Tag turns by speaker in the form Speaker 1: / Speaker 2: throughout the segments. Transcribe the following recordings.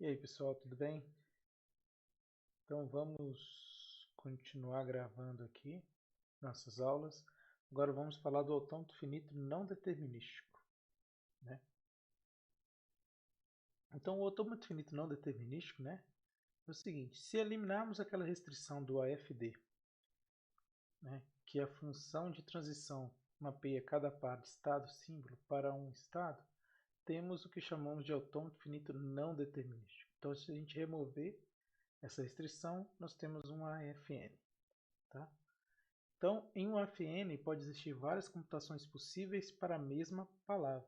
Speaker 1: E aí, pessoal, tudo bem? Então vamos continuar gravando aqui nossas aulas. Agora vamos falar do autômato finito não determinístico, né? Então o autômato finito não determinístico, né, é o seguinte: se eliminarmos aquela restrição do AFD, né, que a função de transição mapeia cada par de estado símbolo para um estado, temos o que chamamos de autômato finito não determinístico. Então, se a gente remover essa restrição, nós temos um AFN. Tá? Então, em um AFN pode existir várias computações possíveis para a mesma palavra.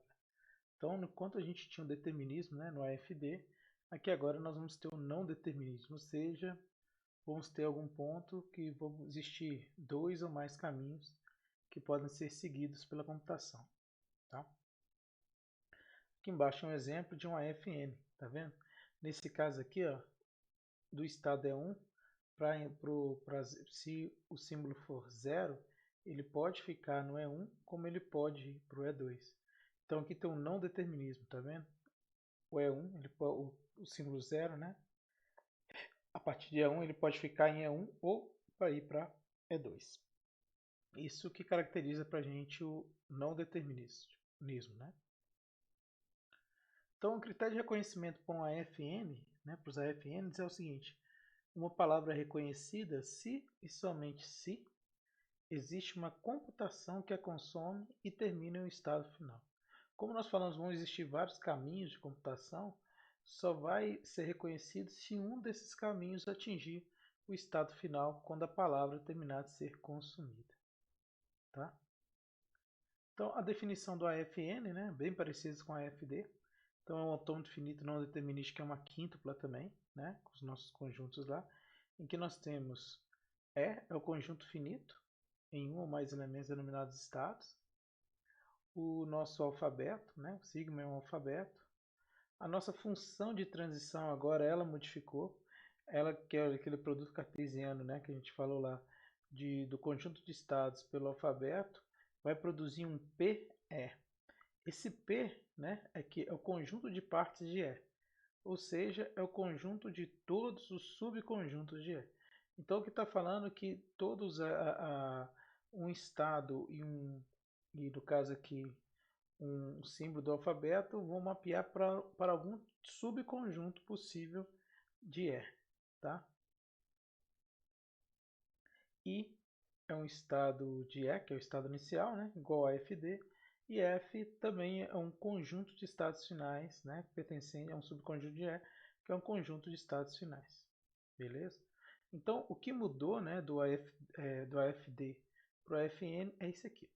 Speaker 1: Então, enquanto a gente tinha o determinismo, né, no AFD, aqui agora nós vamos ter o não determinismo, ou seja, vamos ter algum ponto que vão existir dois ou mais caminhos que podem ser seguidos pela computação. Tá? Aqui embaixo é um exemplo de um AFN, tá vendo? Nesse caso aqui, ó, do estado é 1, se o símbolo for 0, ele pode ficar no E1, como ele pode ir para o E2. Então aqui tem um não determinismo, tá vendo? O E1, o símbolo 0, né? A partir de E1 ele pode ficar em E1 ou para ir para E2. Isso que caracteriza para a gente o não determinismo, né? Então o critério de reconhecimento para um AFN, né, para os AFNs, é o seguinte: uma palavra é reconhecida se e somente se existe uma computação que a consome e termina em um estado final. Como nós falamos, vão existir vários caminhos de computação, só vai ser reconhecido se um desses caminhos atingir o estado final quando a palavra terminar de ser consumida. Tá? Então, a definição do AFN, né, bem parecida com a AFD. Então, é um autômato finito não determinístico, que é uma quíntupla também, né, com os nossos conjuntos lá, em que nós temos é o conjunto finito, em um ou mais elementos denominados estados. O nosso alfabeto, né, o sigma é um alfabeto. A nossa função de transição agora, ela modificou. Ela que é aquele produto cartesiano, né, que a gente falou lá, do conjunto de estados pelo alfabeto, vai produzir um PE. Esse P, né, é o conjunto de partes de E, ou seja, é o conjunto de todos os subconjuntos de E. Então, o que está falando é que todos um estado e no caso aqui, um símbolo do alfabeto vão mapear para algum subconjunto possível de E. Tá? I é um estado de E, que é o estado inicial, né, igual a FD, e F também é um conjunto de estados finais, né, pertencente a um subconjunto de E, que é um conjunto de estados finais. Beleza? Então, o que mudou, né, do AFD para o AFN é isso aqui.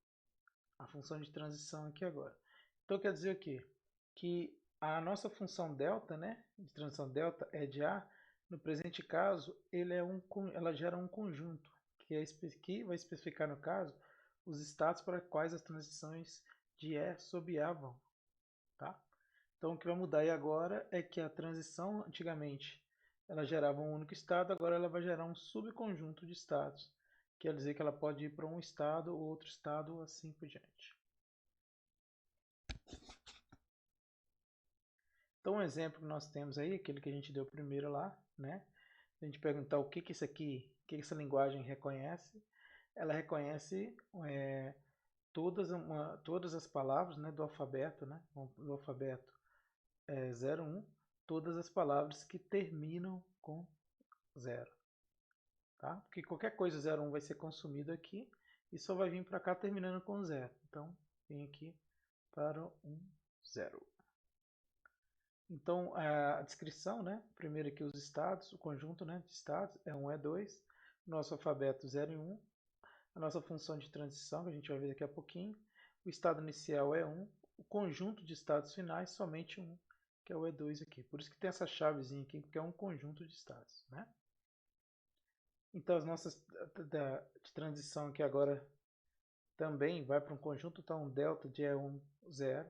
Speaker 1: A função de transição aqui agora. Então, quer dizer o quê? Que a nossa função delta, né, de transição delta é de A, no presente caso, ela gera um conjunto, que vai especificar, no caso, os estados para quais as transições de E sob A vão. Tá? Então, o que vai mudar aí agora é que a transição, antigamente, ela gerava um único estado, agora ela vai gerar um subconjunto de estados. Quer dizer que ela pode ir para um estado ou outro estado, assim por diante. Então, um exemplo que nós temos aí, aquele que a gente deu primeiro lá, né? A gente perguntar o que isso aqui, o que essa linguagem reconhece, ela reconhece todas as palavras, né, do alfabeto, né? Do alfabeto 01, todas as palavras que terminam com 0. Tá? Porque qualquer coisa 01 vai ser consumido aqui e só vai vir para cá terminando com 0. Então, vem aqui para um 0. Então, a descrição, né? Primeiro aqui os estados, o conjunto, né, de estados é 1, é 2, nosso alfabeto 0 e 1, a nossa função de transição, que a gente vai ver daqui a pouquinho, o estado inicial é 1, o conjunto de estados finais somente 1, que é o E2 aqui. Por isso que tem essa chavezinha aqui, porque é um conjunto de estados, né? Então, as nossas de transição aqui agora também vai para um conjunto, então um delta de E1, 0,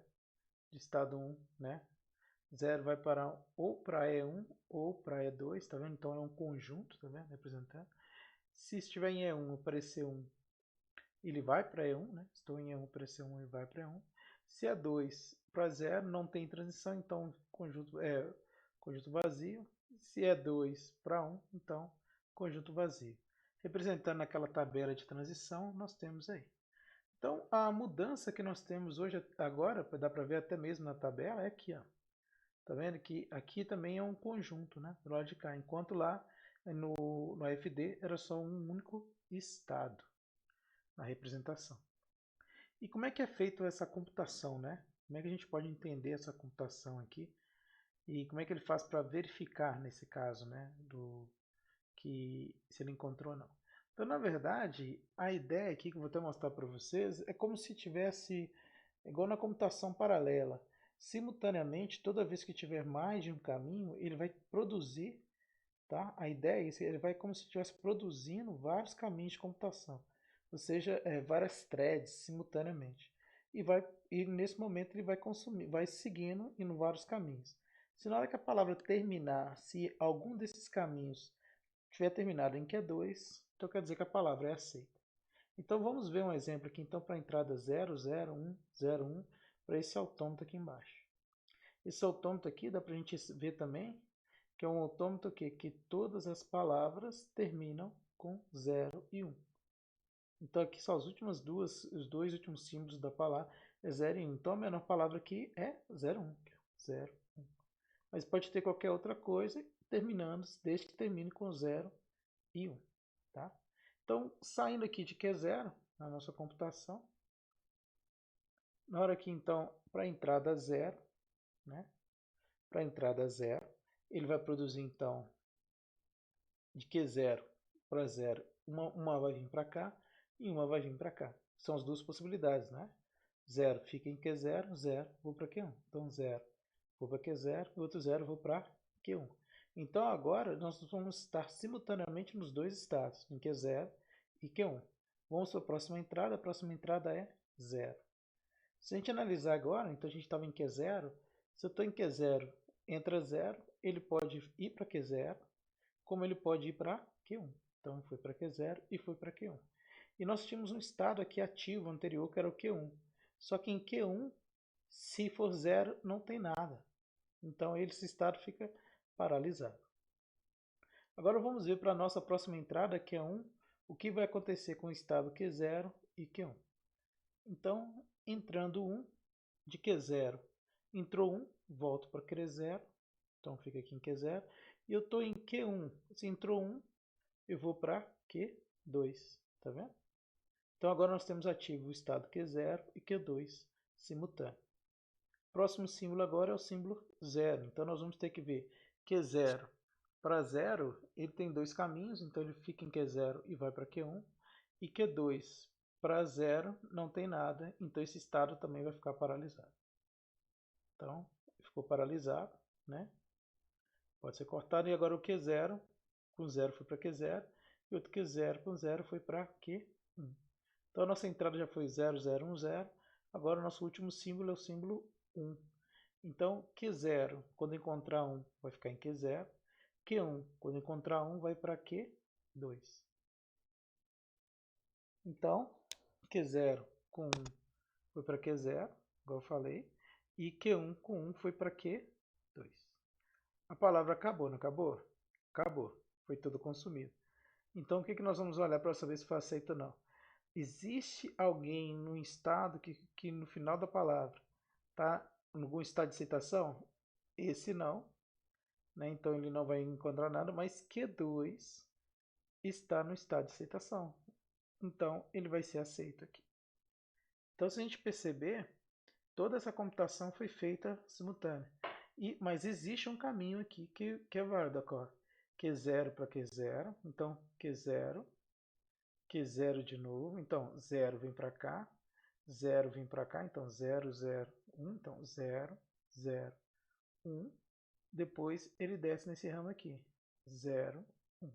Speaker 1: de estado 1, né? 0 vai para ou para E1 ou para E2, tá vendo? Então é um conjunto, tá vendo? Representando. Se estiver em E1 aparecer 1, ele vai para E1, né? Estou em E1 aparecer 1, ele vai para E1. Se é 2 para 0, não tem transição, então conjunto conjunto vazio. Se é 2 para 1, então conjunto vazio. Representando aquela tabela de transição, nós temos aí. Então, a mudança que nós temos hoje, agora, dá para ver até mesmo na tabela, é aqui, ó. Tá vendo que aqui também é um conjunto, né? Do lado de cá, enquanto lá no AFD era só um único estado na representação. E como é que é feita essa computação, né? Como é que a gente pode entender essa computação aqui? E como é que ele faz para verificar nesse caso, né? Que se ele encontrou ou não. Então, na verdade, a ideia aqui que eu vou até mostrar para vocês é como se tivesse, igual na computação paralela, simultaneamente, toda vez que tiver mais de um caminho, ele vai produzir, tá? A ideia é isso, ele vai como se estivesse produzindo vários caminhos de computação, ou seja, várias threads simultaneamente. E nesse momento ele vai consumir, vai seguindo em vários caminhos. Se na hora que a palavra terminar, se algum desses caminhos tiver terminado em Q2, então quer dizer que a palavra é aceita. Então vamos ver um exemplo aqui então para a entrada 0, 0, 1, 0, 1, para esse autômato aqui embaixo. Esse autômato aqui dá para a gente ver também que é um autômato que todas as palavras terminam com 0 e 1. Então aqui são os dois últimos símbolos da palavra é 0 e 1. Então a menor palavra aqui é 0, 1. 0, 1. Mas pode ter qualquer outra coisa terminando, desde que termine com 0 e 1. Tá? Então, saindo aqui de Q0, na nossa computação, na hora que então, para a entrada 0, né? Para a entrada 0, ele vai produzir então, de Q0 para 0, uma vai vir para cá e uma vai vir para cá. São as duas possibilidades, né? 0 fica em Q0, 0 vou para Q1. Então 0 vou para Q0 e outro 0 vou para Q1. Então agora nós vamos estar simultaneamente nos dois estados, em Q0 e Q1. Vamos para a próxima entrada é 0. Se a gente analisar agora, então a gente estava em Q0, se eu estou em Q0, entra 0, ele pode ir para Q0, como ele pode ir para Q1. Então foi para Q0 e foi para Q1. E nós tínhamos um estado aqui ativo anterior, que era o Q1. Só que em Q1, se for 0, não tem nada. Então esse estado fica paralisado. Agora vamos ver para a nossa próxima entrada, Q1, o que vai acontecer com o estado Q0 e Q1. Então, entrando 1, de Q0, entrou 1, volto para Q0, então fica aqui em Q0, e eu estou em Q1, se entrou 1, eu vou para Q2, tá vendo? Então agora nós temos ativo o estado Q0 e Q2 simultâneo. Próximo símbolo agora é o símbolo 0, então nós vamos ter que ver Q0 para 0, ele tem dois caminhos, então ele fica em Q0 e vai para Q1, e Q2 para 0 não tem nada, então esse estado também vai ficar paralisado. Então, ficou paralisado, né? Pode ser cortado, e agora o Q0 com 0 foi para Q0, e outro Q0 com 0 foi para Q1. Então a nossa entrada já foi 0, 0, 1, 0. Agora o nosso último símbolo é o símbolo 1. Então Q0, quando encontrar 1, vai ficar em Q0. Q1, quando encontrar 1, vai para Q2. Então, Q0 com 1 foi para Q0, igual eu falei. E Q1 com 1 foi para Q2. A palavra acabou, não acabou? Acabou. Foi tudo consumido. Então, o que nós vamos olhar para saber se foi aceito ou não? Existe alguém no estado que no final da palavra está em algum estado de aceitação? Esse não, né? Então ele não vai encontrar nada, mas Q2 está no estado de aceitação. Então ele vai ser aceito aqui. Então se a gente perceber, toda essa computação foi feita simultânea. Mas existe um caminho aqui que é válido, ó. Q0 para Q0, então Q0, Q0 de novo, então 0 vem para cá, 0 vem para cá, então 0, 0, 1, então 0, 0, 1, depois ele desce nesse ramo aqui, 0, 1.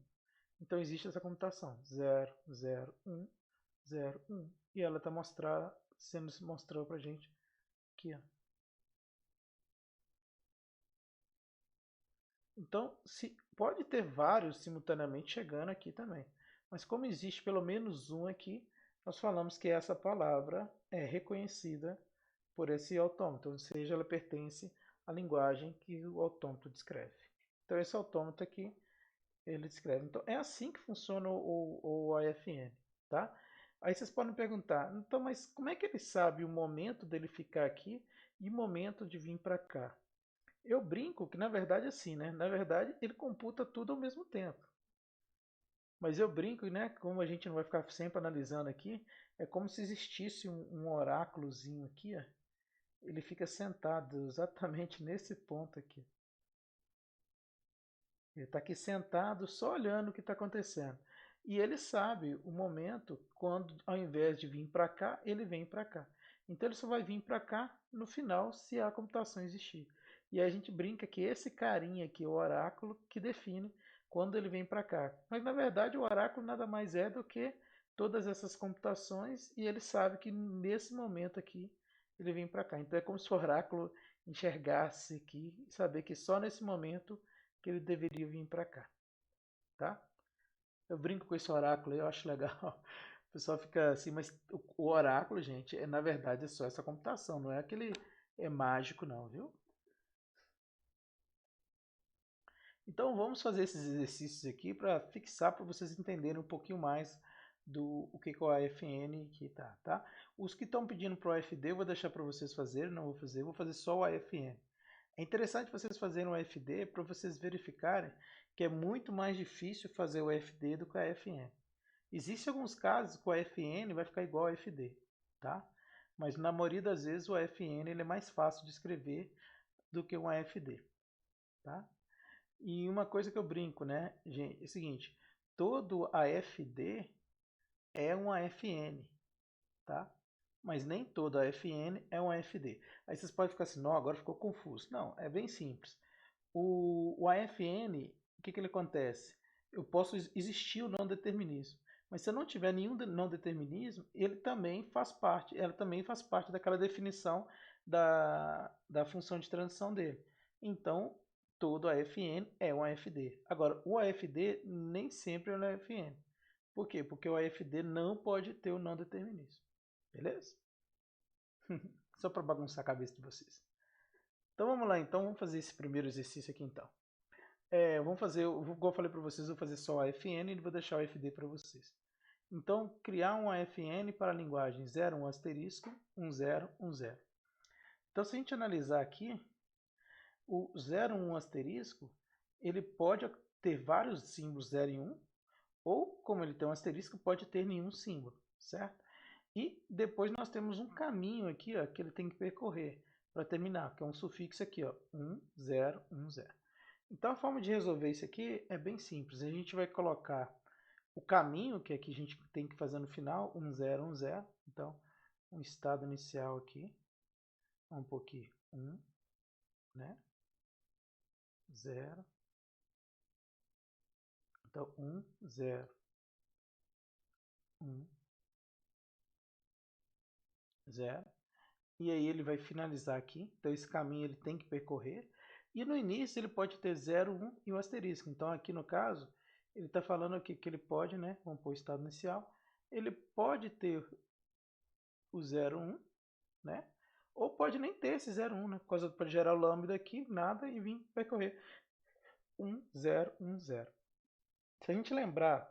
Speaker 1: Então existe essa computação, 0, 0, 1, 0, 1, e ela está sendo mostrada para a gente aqui, ó. Então, pode ter vários simultaneamente chegando aqui também. Mas como existe pelo menos um aqui, nós falamos que essa palavra é reconhecida por esse autômato, ou seja, ela pertence à linguagem que o autômato descreve. Então esse autômato aqui, ele escreve. Então é assim que funciona o AFN, tá? Aí vocês podem perguntar, então, mas como é que ele sabe o momento dele ficar aqui e o momento de vir para cá? Eu brinco que na verdade é assim, né? Na verdade ele computa tudo ao mesmo tempo. Mas eu brinco, né? Como a gente não vai ficar sempre analisando aqui, é como se existisse um oráculozinho aqui, ó. Ele fica sentado exatamente nesse ponto aqui. Ele está aqui sentado só olhando o que está acontecendo. E ele sabe o momento quando, ao invés de vir para cá, ele vem para cá. Então ele só vai vir para cá no final se a computação existir. E aí a gente brinca que esse carinha aqui é o oráculo que define quando ele vem para cá. Mas na verdade o oráculo nada mais é do que todas essas computações e ele sabe que nesse momento aqui ele vem para cá. Então é como se o oráculo enxergasse aqui e saber que só nesse momento que ele deveria vir para cá, tá? Eu brinco com esse oráculo, eu acho legal. O pessoal fica assim, mas o oráculo, gente, na verdade é só essa computação, não é aquele é mágico não, viu? Então vamos fazer esses exercícios aqui para fixar, para vocês entenderem um pouquinho mais do o que é o AFN que tá? Os que estão pedindo para o AFD eu vou deixar para vocês fazerem, não vou fazer só o AFN. É interessante vocês fazerem o AFD para vocês verificarem que é muito mais difícil fazer o AFD do que o AFN. Existem alguns casos que o AFN vai ficar igual ao AFD, tá? Mas na maioria das vezes o AFN ele é mais fácil de escrever do que o AFD, tá? E uma coisa que eu brinco, né, gente, é o seguinte, todo AFD é um AFN, tá? Mas nem todo AFN é um AFD. Aí vocês podem ficar assim, não, agora ficou confuso. Não, é bem simples. O AFN, o que ele acontece? Eu posso existir o não determinismo, mas se eu não tiver nenhum não determinismo, ela também faz parte daquela definição da função de transição dele. Então, todo AFN é um AFD. Agora, o AFD nem sempre é um AFN. Por quê? Porque o AFD não pode ter o não determinismo. Beleza? Só para bagunçar a cabeça de vocês. Então vamos lá, então vamos fazer esse primeiro exercício aqui então. Vamos fazer, como eu falei para vocês, eu vou fazer só o AFN e vou deixar o AFD para vocês. Então, criar um AFN para a linguagem 0, 1 asterisco, 1, 0, 1, 0. Então, se a gente analisar aqui, o 0, 1 asterisco, ele pode ter vários símbolos 0 e 1, ou, como ele tem um asterisco, pode ter nenhum símbolo, certo? E depois nós temos um caminho aqui, ó, que ele tem que percorrer para terminar, que é um sufixo aqui, ó, 1, 0, 1, 0. Então a forma de resolver isso aqui é bem simples. A gente vai colocar o caminho que aqui a gente tem que fazer no final, 1, 0, 1, 0. Então, um estado inicial aqui, vamos pôr aqui 1, né? 0. Então, 1, 0, 1, 0. E aí ele vai finalizar aqui. Então esse caminho ele tem que percorrer. E no início ele pode ter 0, 1 e o asterisco. Então aqui no caso, ele está falando aqui que ele pode, né? Vamos pôr o estado inicial. Ele pode ter o 0, 1, né? Ou pode nem ter esse 0, 1, né? Por causa pode gerar o lambda aqui, nada, e vir percorrer 1, 0, 1, 0. Se a gente lembrar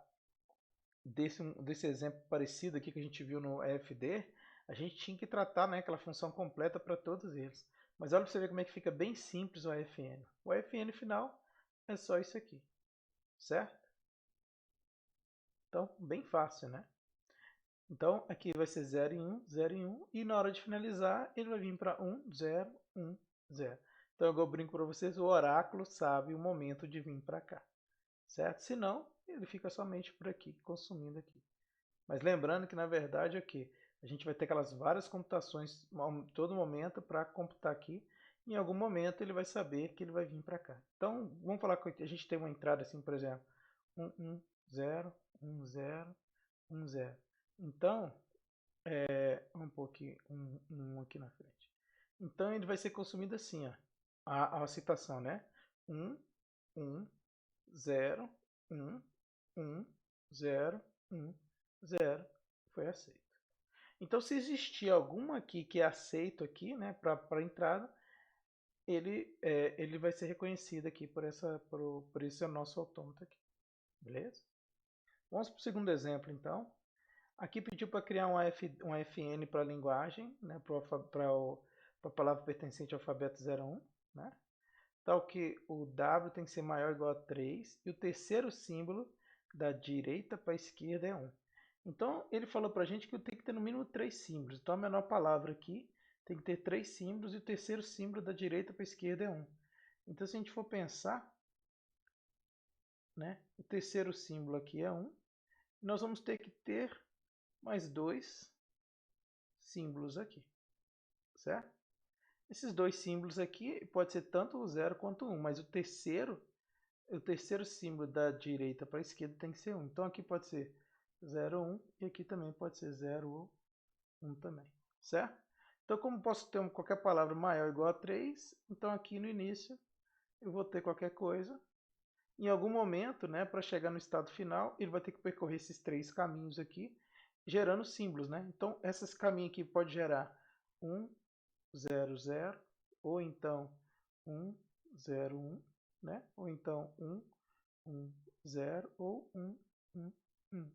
Speaker 1: desse exemplo parecido aqui que a gente viu no EFD, a gente tinha que tratar, né, aquela função completa para todos eles. Mas olha para você ver como é que fica bem simples o AFN. O AFN final é só isso aqui, certo? Então, bem fácil, né? Então, aqui vai ser 0 em 1, 0 em 1, e na hora de finalizar, ele vai vir para 1, 0, 1, 0. Então, eu brinco para vocês, o oráculo sabe o momento de vir para cá, certo? Se não, ele fica somente por aqui, consumindo aqui. Mas lembrando que na verdade é que a gente vai ter aquelas várias computações em todo momento para computar aqui. Em algum momento ele vai saber que ele vai vir para cá. Então vamos falar que a gente tem uma entrada assim, por exemplo, 1, 1, 0, 1, 0, 1, 0. Então, vamos pôr aqui um aqui na frente. Então ele vai ser consumido assim, ó, a citação, né? 1, 1, 0, 1, 1, 0, 1, 0. Foi aceito. Então, se existir alguma aqui que é aceito aqui, né, para entrada, ele vai ser reconhecido aqui por esse nosso autômato aqui, beleza? Vamos para o segundo exemplo, então. Aqui pediu para criar um FN para a linguagem, né, para a palavra pertencente ao alfabeto 01, né? Tal que o W tem que ser maior ou igual a 3 e o terceiro símbolo da direita para a esquerda é 1. Então ele falou para a gente que tem que ter no mínimo 3 símbolos. Então a menor palavra aqui tem que ter 3 símbolos e o terceiro símbolo da direita para a esquerda é 1. Então se a gente for pensar, né, o terceiro símbolo aqui é 1. Nós vamos ter que ter mais 2 símbolos aqui, certo? Esses dois símbolos aqui pode ser tanto o 0 quanto o 1, mas o terceiro símbolo da direita para a esquerda tem que ser 1. Então aqui pode ser 0, 1 e aqui também pode ser 0 ou 1 também, certo? Então como posso ter qualquer palavra maior ou igual a 3, então aqui no início eu vou ter qualquer coisa. Em algum momento, né, para chegar no estado final, ele vai ter que percorrer esses 3 caminhos aqui, gerando símbolos, né? Então, esses caminhos aqui pode gerar 1, 0, 0, ou então 1, 0, 1, né? Ou então 1, 1, 0, ou 1, 1, 1.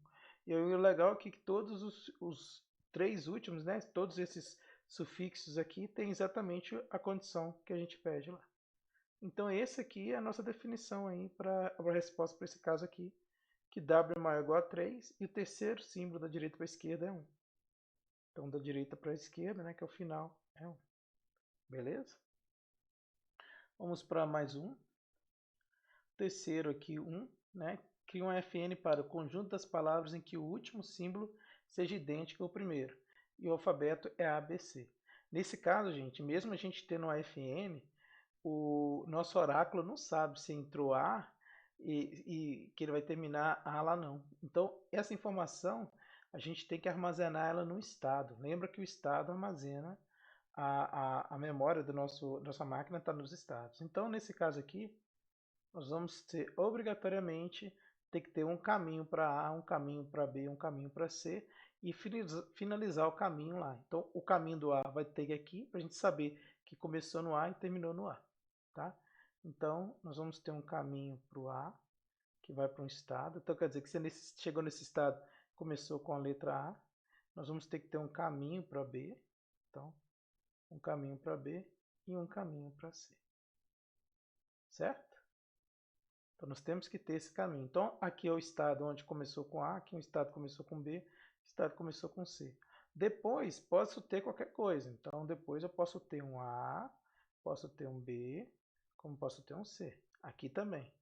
Speaker 1: E aí, o legal é que todos os 3 últimos, né, todos esses sufixos aqui, tem exatamente a condição que a gente pede lá. Então, esse aqui é a nossa definição aí para a resposta para esse caso aqui, que W é maior ou igual a 3 e o terceiro símbolo da direita para a esquerda é 1. Então, da direita para a esquerda, né, que é o final, é 1. Beleza? Vamos para mais um. Terceiro aqui, 1, né? Cria um FN para o conjunto das palavras em que o último símbolo seja idêntico ao primeiro. E o alfabeto é ABC. Nesse caso, gente, mesmo a gente tendo um FN, o nosso oráculo não sabe se entrou A e que ele vai terminar A lá não. Então, essa informação a gente tem que armazenar ela no estado. Lembra que o estado armazena a memória nossa máquina está nos estados. Então, nesse caso aqui, nós vamos ter obrigatoriamente ter que ter um caminho para A, um caminho para B, um caminho para C e finalizar o caminho lá. Então, o caminho do A vai ter aqui para a gente saber que começou no A e terminou no A. Tá? Então, nós vamos ter um caminho para o A, que vai para um estado. Então, quer dizer que você chegou nesse estado, começou com a letra A. Nós vamos ter que ter um caminho para B. Então, um caminho para B e um caminho para C. Certo? Então, nós temos que ter esse caminho. Então, aqui é o estado onde começou com A, aqui o estado começou com B, o estado começou com C. Depois, posso ter qualquer coisa. Então, depois eu posso ter um A, posso ter um B, como posso ter um C. Aqui também.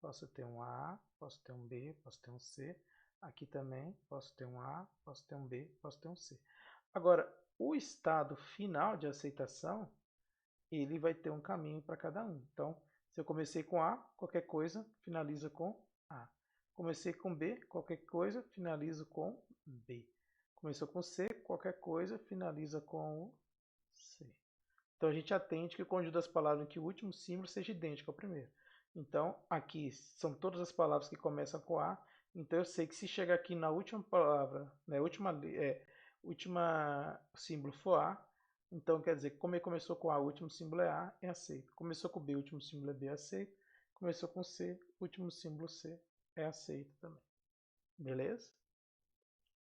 Speaker 1: Posso ter um A, posso ter um B, posso ter um C. Aqui também posso ter um A, posso ter um B, posso ter um C. Agora, o estado final de aceitação, ele vai ter um caminho para cada um. Então, se eu comecei com A, qualquer coisa finaliza com A. Comecei com B, qualquer coisa finaliza com B. Começou com C, qualquer coisa finaliza com o C. Então a gente atende que o conjunto das palavras em que o último símbolo seja idêntico ao primeiro. Então aqui são todas as palavras que começam com A. Então eu sei que se chegar aqui na última palavra, né, última símbolo for A, então quer dizer que como ele começou com A, o último símbolo é A, é aceito. Começou com B, o último símbolo é B, é aceito. Começou com C, o último símbolo C é aceito também. Beleza?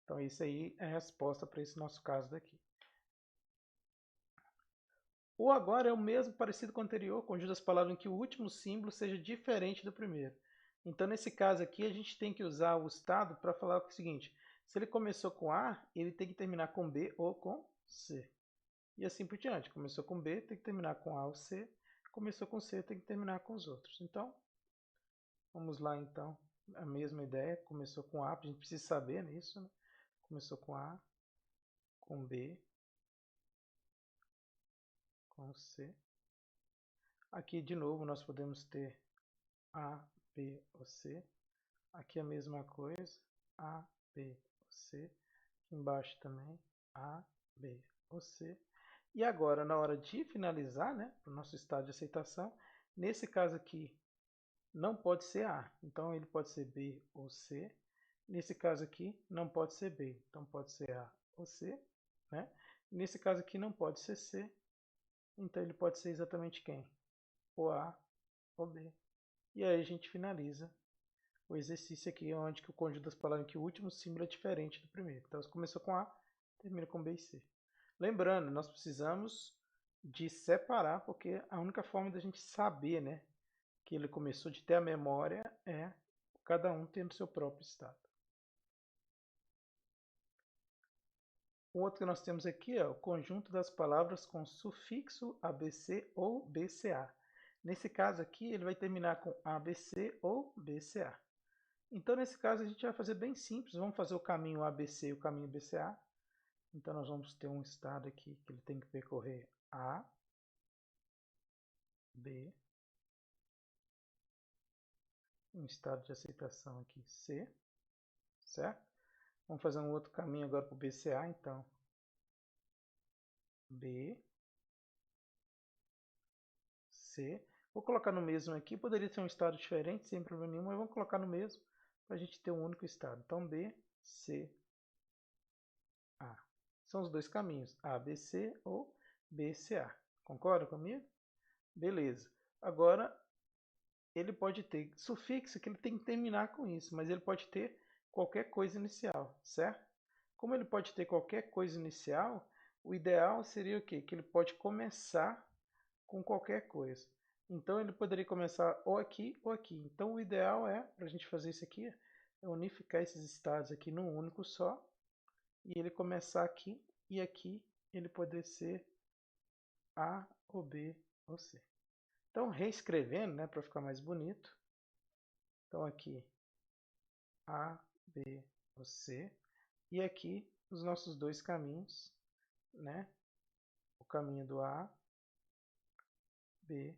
Speaker 1: Então isso aí é a resposta para esse nosso caso daqui. O agora é o mesmo parecido com o anterior, conjunto as palavras em que o último símbolo seja diferente do primeiro. Então, nesse caso aqui, a gente tem que usar o estado para falar o seguinte: se ele começou com A, ele tem que terminar com B ou com C. E assim por diante. Começou com B, tem que terminar com A ou C. Começou com C, tem que terminar com os outros. Então, vamos lá então. A mesma ideia, começou com A, a gente precisa saber nisso, né? Começou com A, com B, com C. Aqui, de novo, nós podemos ter A, B ou C. Aqui a mesma coisa, A, B ou C. Aqui embaixo também, A, B ou C. E agora, na hora de finalizar, né, para o nosso estado de aceitação, nesse caso aqui, não pode ser A. Então, ele pode ser B ou C. Nesse caso aqui, não pode ser B. Então, pode ser A ou C. Né? Nesse caso aqui, não pode ser C. Então ele pode ser exatamente quem? Ou A ou B. E aí a gente finaliza o exercício aqui, onde que o conjunto das palavras que o último símbolo é diferente do primeiro. Então, você começou com A, termina com B e C. Lembrando, nós precisamos de separar, porque a única forma da gente saber, né, que ele começou, de ter a memória, é cada um tendo seu próprio estado. O outro que nós temos aqui é o conjunto das palavras com sufixo ABC ou BCA. Nesse caso aqui, ele vai terminar com ABC ou BCA. Então, nesse caso, a gente vai fazer bem simples. Vamos fazer o caminho ABC e o caminho BCA. Então, nós vamos ter um estado aqui que ele tem que percorrer A, B, um estado de aceitação aqui C, certo? Vamos fazer um outro caminho agora para o BCA, então. B, C. Vou colocar no mesmo aqui. Poderia ser um estado diferente, sem problema nenhum, mas vamos colocar no mesmo para a gente ter um único estado. Então, B, C, A. São os dois caminhos, ABC ou BCA. Concorda comigo? Beleza. Agora, ele pode ter sufixo, que ele tem que terminar com isso, mas ele pode ter qualquer coisa inicial, certo? Como ele pode ter qualquer coisa inicial, o ideal seria o quê? Que ele pode começar com qualquer coisa. Então, ele poderia começar ou aqui ou aqui. Então, o ideal é, para a gente fazer isso aqui, é unificar esses estados aqui num único só, e ele começar aqui e aqui, ele poder ser A ou B ou C. Então, reescrevendo, né, para ficar mais bonito. Então, aqui, A, B ou C. E aqui, os nossos dois caminhos, né? O caminho do A, B,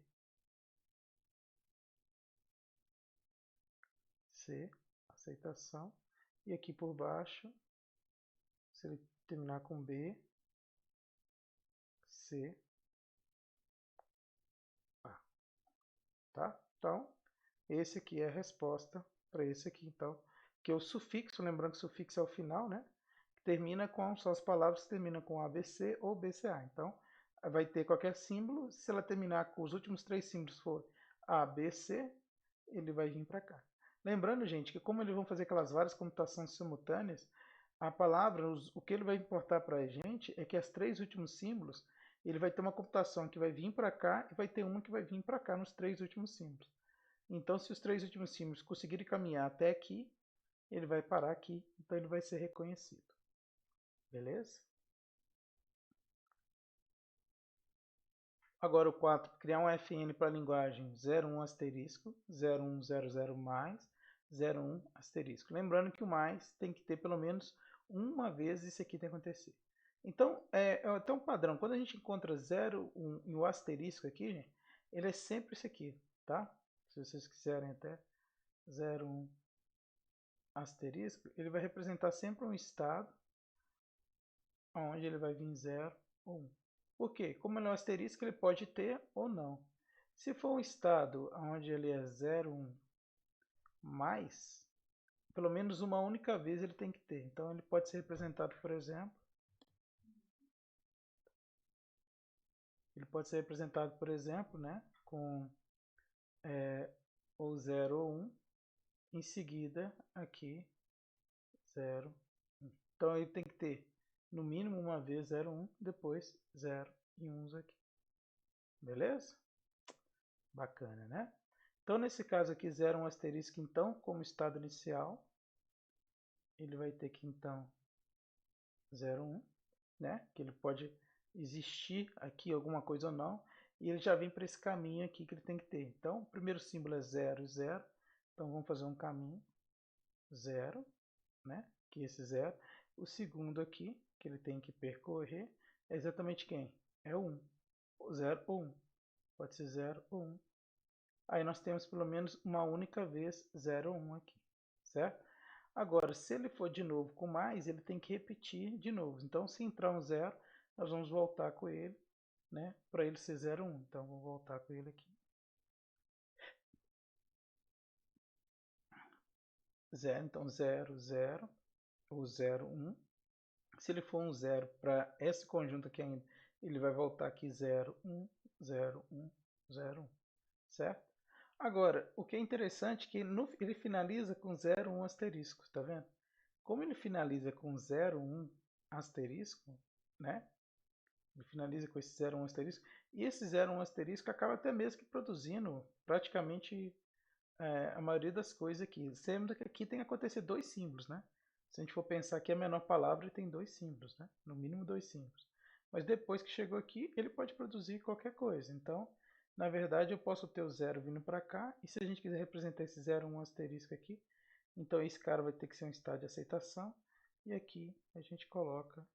Speaker 1: C, aceitação. E aqui por baixo, se ele terminar com B, C, A. Tá? Então, esse aqui é a resposta para esse aqui, então, que é o sufixo, lembrando que o sufixo é o final, né? Que termina com, são as palavras que terminam com ABC ou BCA. Então, vai ter qualquer símbolo, se ela terminar com os últimos três símbolos for ABC, ele vai vir para cá. Lembrando, gente, que como eles vão fazer aquelas várias computações simultâneas, a palavra, o que ele vai importar para a gente é que as três últimos símbolos, ele vai ter uma computação que vai vir para cá e vai ter uma que vai vir para cá nos três últimos símbolos. Então, se os três últimos símbolos conseguirem caminhar até aqui, ele vai parar aqui, então ele vai ser reconhecido. Beleza? Agora o 4, criar um FN para a linguagem 01 asterisco, 0100 mais, 01 asterisco. Lembrando que o mais tem que ter pelo menos uma vez isso aqui tem que acontecer. Então, é até um padrão. Quando a gente encontra 0, 1 e o asterisco aqui, gente, ele é sempre isso aqui, tá? Se vocês quiserem até 0, 1 asterisco, ele vai representar sempre um estado onde ele vai vir 0 ou 1. Por quê? Como ele é um asterisco, ele pode ter ou não. Se for um estado onde ele é 0, 1 mais, pelo menos uma única vez ele tem que ter. Então ele pode ser representado, por exemplo, né, com ou 0 ou 1, em seguida aqui 0, 1. Então ele tem que ter no mínimo uma vez 0, 1, depois 0 e 1 aqui. Beleza? Bacana, né? Então, nesse caso aqui, 0, 1 asterisco, então, como estado inicial, ele vai ter que, então, 0, 1, né? Que ele pode existir aqui alguma coisa ou não, e ele já vem para esse caminho aqui que ele tem que ter. Então, o primeiro símbolo é 0 e 0, então vamos fazer um caminho 0, né? Que é esse 0. O segundo aqui, que ele tem que percorrer, é exatamente quem? É o 1. 0 ou 1. Pode ser 0 ou 1. Aí nós temos pelo menos uma única vez 0 ou 1 aqui, certo? Agora, se ele for de novo com mais, ele tem que repetir de novo. Então, se entrar um 0, nós vamos voltar com ele, né? Para ele ser 0, 1. Então, vou voltar com ele aqui. 0, então 0, 0, ou 0, 1. Se ele for um 0 para esse conjunto aqui ainda, ele vai voltar aqui 0, 1, 0, 1, 0, 1, certo? Agora, o que é interessante é que ele finaliza com 0, 1 asterisco, tá vendo? Como ele finaliza com 0, 1 asterisco, né? Ele finaliza com esse 0, 1 asterisco, e esse 0, 1 asterisco acaba até mesmo que produzindo praticamente a maioria das coisas aqui. Sendo que aqui tem que acontecer dois símbolos, né? Se a gente for pensar que a menor palavra tem dois símbolos, né? No mínimo dois símbolos. Mas depois que chegou aqui, ele pode produzir qualquer coisa. Então, na verdade, eu posso ter o 0 vindo para cá, e se a gente quiser representar esse 0, 1 asterisco aqui, então esse cara vai ter que ser um estado de aceitação, e aqui a gente coloca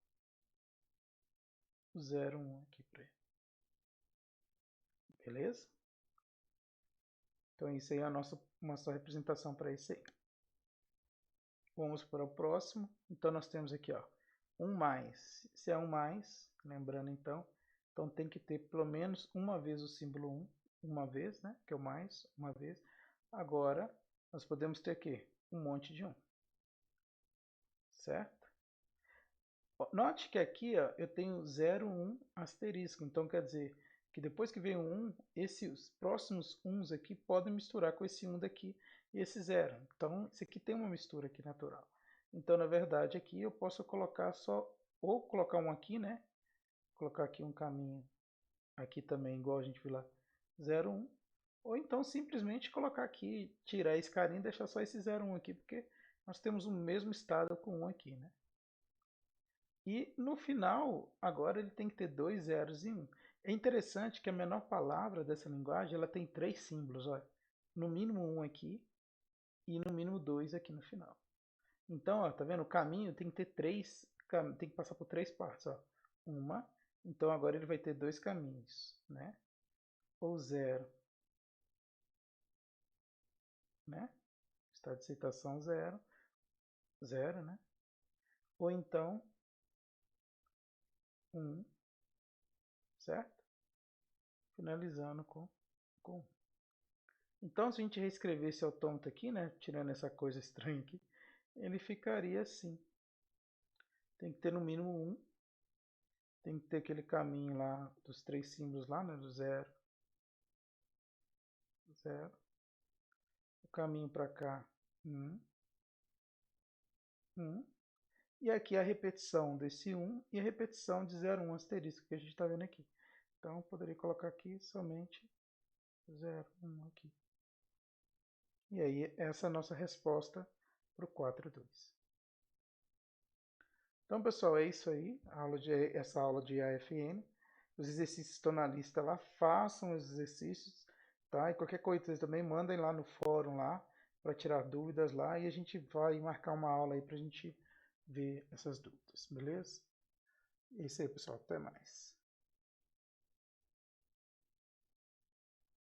Speaker 1: o 0, 1 aqui para ele. Beleza? Então isso aí é a nossa representação para isso aí. Vamos para o próximo. Então nós temos aqui, ó, 1 mais. Se é 1 mais, lembrando então tem que ter pelo menos uma vez o símbolo 1, uma vez, né? Que é o mais, uma vez. Agora nós podemos ter aqui um monte de 1. Certo? Note que aqui, ó, eu tenho 0, 1 asterisco. Então quer dizer que depois que vem o 1, esses próximos 1s aqui podem misturar com esse 1 daqui e esse 0. Então esse aqui tem uma mistura aqui natural. Então na verdade aqui eu posso colocar só, ou colocar um aqui, né? Colocar aqui um caminho aqui também, igual a gente viu lá, 0, 1. Ou então simplesmente colocar aqui, tirar esse carinho e deixar só esse 0, 1 aqui, porque nós temos o mesmo estado com 1 aqui, né? E no final, agora ele tem que ter dois zeros e 1. É interessante que a menor palavra dessa linguagem ela tem três símbolos. Olha. No mínimo 1 aqui e no mínimo 2 aqui no final. Então, ó, tá vendo? O caminho tem que ter três, tem que passar por três partes. Ó. Uma, então agora ele vai ter dois caminhos, né? Ou 0, né? Estado de aceitação 0, 0, né? Ou então 1, certo? Finalizando com 1. Então, se a gente reescrever esse autômato aqui, né, tirando essa coisa estranha aqui, ele ficaria assim. Tem que ter no mínimo 1. Tem que ter aquele caminho lá dos três símbolos lá, né, do 0, 0. O caminho para cá, 1, 1. E aqui a repetição desse 1 e a repetição de 0, 1 asterisco que a gente está vendo aqui. Então, eu poderia colocar aqui somente 0, 1 aqui. E aí, essa é a nossa resposta para o 4, 2. Então, pessoal, é isso aí, essa aula de AFN. Os exercícios estão na lista lá, façam os exercícios, tá? E qualquer coisa também mandem lá no fórum lá, para tirar dúvidas lá, e a gente vai marcar uma aula aí para a gente ver essas dúvidas, beleza? É isso aí, pessoal, até mais.